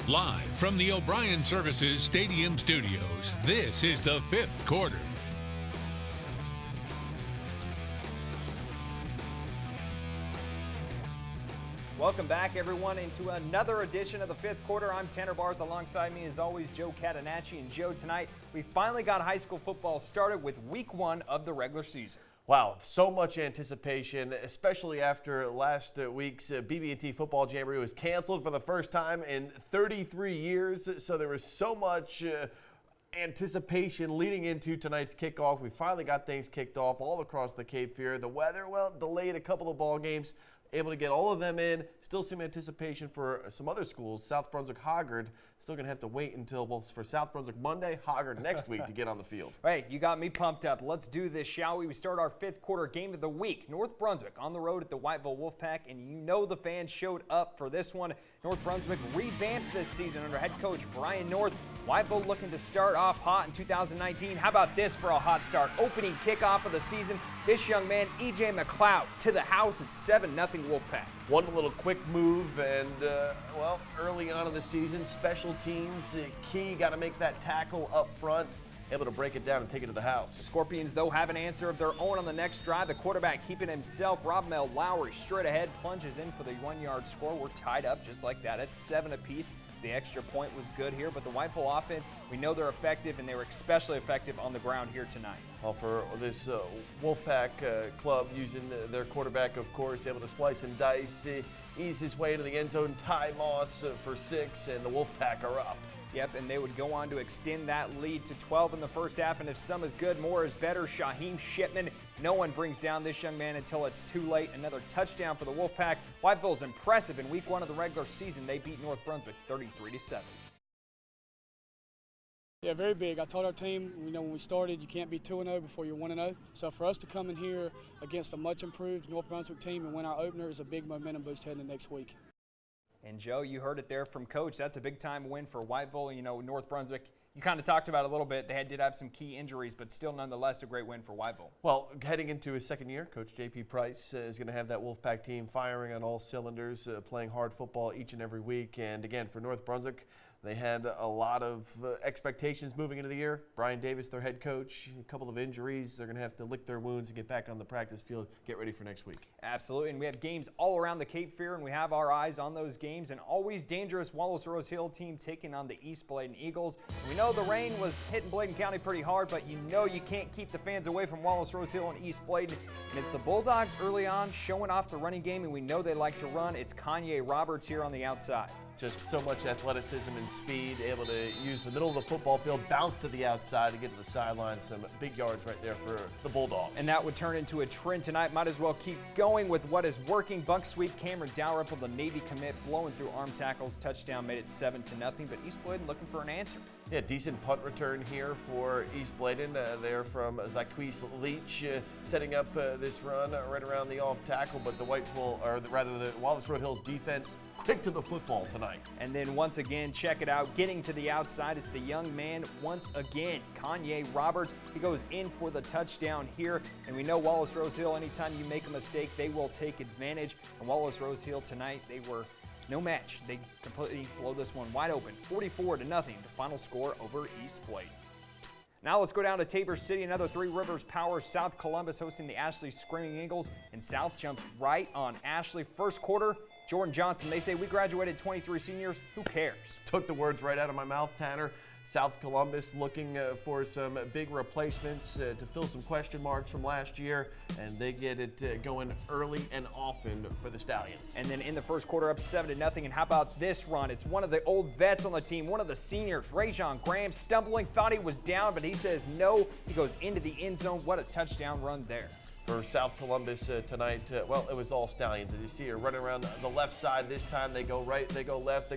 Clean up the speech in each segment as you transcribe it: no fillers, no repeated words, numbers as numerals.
Live from the O'Brien Services Stadium Studios, this is the fifth quarter. Welcome back, everyone, into another edition of the fifth quarter. I'm Tanner Barth. Alongside me, as always, Joe Catanacci. And Joe, tonight we finally got high school football started with week one of the regular season. Wow, so much anticipation, especially after last week's BB&T football jamboree was canceled for the first time in 33 years. So there was so much anticipation leading into tonight's kickoff. We finally got things kicked off all across the Cape Fear. The weather, well, delayed a couple of ball games. Able to get all of them in. Still some anticipation for some other schools. South Brunswick, Hoggard, still going to have to wait until, well, for South Brunswick Monday, Hoggard next week to get on the field. Hey, you got me pumped up. Let's do this, shall we? We start our fifth quarter game of the week. North Brunswick on the road at the Whiteville Wolfpack, and you know the fans showed up for this one. North Brunswick revamped this season under head coach Brian North. Whiteville looking to start off hot in 2019. How about this for a hot start? Opening kickoff of the season. This young man, E.J. McLeod, to the house at 7-0 Wolfpack. One little quick move, and, well, early on in the season, special teams, key, got to make that tackle up front, able to break it down and take it to the house. The Scorpions, though, have an answer of their own on the next drive. The quarterback keeping himself, Rob Mel Lowry, straight ahead, plunges in for the 1-yard score. We're tied up just like that at 7 apiece. The extra point was good here, but the Whiteville offense, we know they're effective, and they were especially effective on the ground here tonight. Well, for this Wolfpack club, using their quarterback, of course, able to slice and dice, ease his way into the end zone. Ty Moss for 6, and the Wolfpack are up. Yep, and they would go on to extend that lead to 12 in the first half, and if some is good, more is better. Shaheem Shipman, no one brings down this young man until it's too late. Another touchdown for the Wolfpack. Whiteville's impressive in week one of the regular season. They beat North Brunswick 33-7. Yeah, very big. I told our team, when we started, you can't be 2-0 before you're 1-0. So for us to come in here against a much improved North Brunswick team and win our opener is a big momentum boost heading into next week. And Joe, you heard it there from Coach. That's a big-time win for Whiteville. North Brunswick, you kind of talked about it a little bit. They did have some key injuries, but still nonetheless a great win for Whiteville. Well, heading into his second year, Coach J.P. Price is going to have that Wolfpack team firing on all cylinders, playing hard football each and every week. And again, for North Brunswick, they had a lot of expectations moving into the year. Brian Davis, their head coach, a couple of injuries. They're going to have to lick their wounds and get back on the practice field, get ready for next week. Absolutely, and we have games all around the Cape Fear, and we have our eyes on those games. An always dangerous Wallace Rose Hill team taking on the East Bladen Eagles. We know the rain was hitting Bladen County pretty hard, but you can't keep the fans away from Wallace Rose Hill and East Bladen. And it's the Bulldogs early on showing off the running game, and we know they like to run. It's Kanye Roberts here on the outside. Just so much athleticism and speed, able to use the middle of the football field, bounce to the outside to get to the sideline. Some big yards right there for the Bulldogs. And that would turn into a trend tonight. Might as well keep going with what is working. Bunk sweep, Cameron Dalrymple, the Navy commit, blowing through arm tackles. Touchdown made it 7-0. But East Bladen looking for an answer. Yeah, decent punt return here for East Bladen. They're from Zyquise Leach, setting up this run right around the off tackle. But the the Wallace Road Hills defense quick to the football tonight. And then once again, check it out, getting to the outside, it's the young man once again, Kanye Roberts. He goes in for the touchdown here, and we know Wallace Rose Hill, anytime you make a mistake, they will take advantage. And Wallace Rose Hill tonight, they were no match. They completely blow this one wide open, 44-0, the final score over East Bladen. Now let's go down to Tabor City, another Three Rivers Power. South Columbus hosting the Ashley Screaming Eagles, and South jumps right on Ashley. First quarter, Jordan Johnson, they say we graduated 23 seniors. Who cares? Took the words right out of my mouth, Tanner. South Columbus looking for some big replacements to fill some question marks from last year, and they get it going early and often for the Stallions. And then in the first quarter, up 7-0. And how about this run? It's one of the old vets on the team, one of the seniors, Rajon Graham, stumbling, thought he was down, but he says no. He goes into the end zone. What a touchdown run there. For South Columbus tonight, well, it was all Stallions. As you see her running around the left side this time. They go right, they go left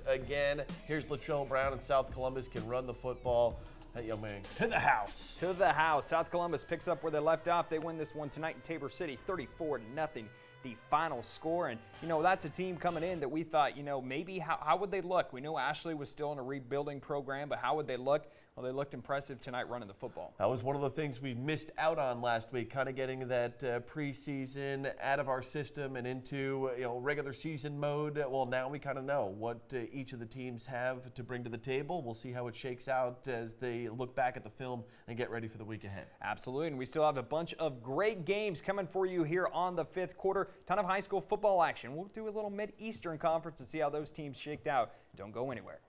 again. Here's Latrell Brown, and South Columbus can run the football. That young man, to the house. To the house. South Columbus picks up where they left off. They win this one tonight in Tabor City, 34-0. The final score. And, that's a team coming in that we thought, maybe how would they look? We know Ashley was still in a rebuilding program, but how would they look? well, they looked impressive tonight running the football. That was one of the things we missed out on last week, kind of getting that preseason out of our system and into regular season mode. Well, now we kind of know what each of the teams have to bring to the table. We'll see how it shakes out as they look back at the film and get ready for the week ahead. Absolutely, and we still have a bunch of great games coming for you here on the fifth quarter. Ton of high school football action. We'll do a little Mid-Eastern Conference to see how those teams shaked out. Don't go anywhere.